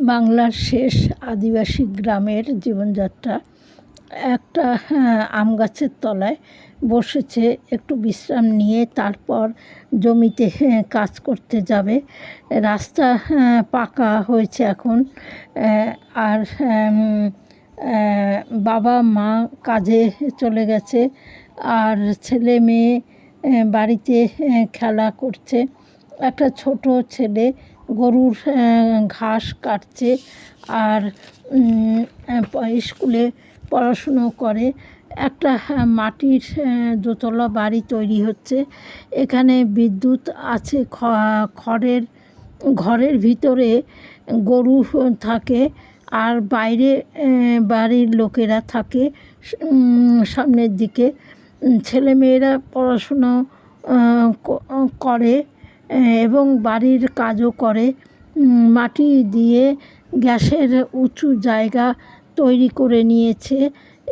বাংলার শেষ আদিবাসী গ্রামের জীবনযাত্রা। একটা আম গাছের তলায় বসেছে একটু বিশ্রাম নিয়ে, তারপর জমিতে কাজ করতে যাবে। রাস্তা পাকা হয়েছে এখন, আর বাবা মা কাজে চলে গেছে, আর ছেলে মেয়ে বাড়িতে খেলা করছে। একটা ছোট ছেলে গরুর ঘাস কাটছে, আর স্কুলে পড়াশুনো করে। একটা মাটির দোতলা বাড়ি তৈরি হচ্ছে। এখানে বিদ্যুৎ আছে। ঘরের ভিতরে গরু থাকে, আর বাইরে বাড়ির লোকেরা থাকে সামনের দিকে। ছেলেমেয়েরা পড়াশুনো করে এবং বাড়ির কাজও করে। মাটি দিয়ে গ্যাসের উঁচু জায়গা তৈরি করে নিয়েছে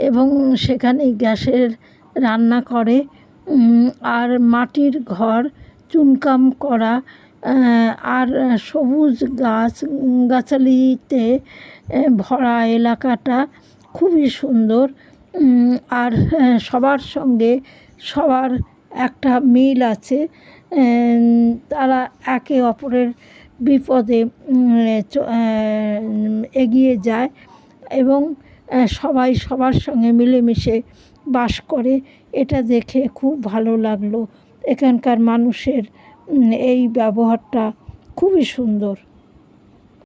এবং সেখানে গ্যাসের রান্না করে। আর মাটির ঘর, চুনকাম করা, আর সবুজ গাছালিতে ভরা এলাকাটা খুবই সুন্দর। আর সবার সঙ্গে সবার একটা মিল আছে। তারা একে অপরের বিপদে এগিয়ে যায় এবং সবাই সবার সঙ্গে মিলেমিশে বাস করে। এটা দেখে খুব ভালো লাগলো। এখানকার মানুষের এই ব্যবহারটা খুবই সুন্দর।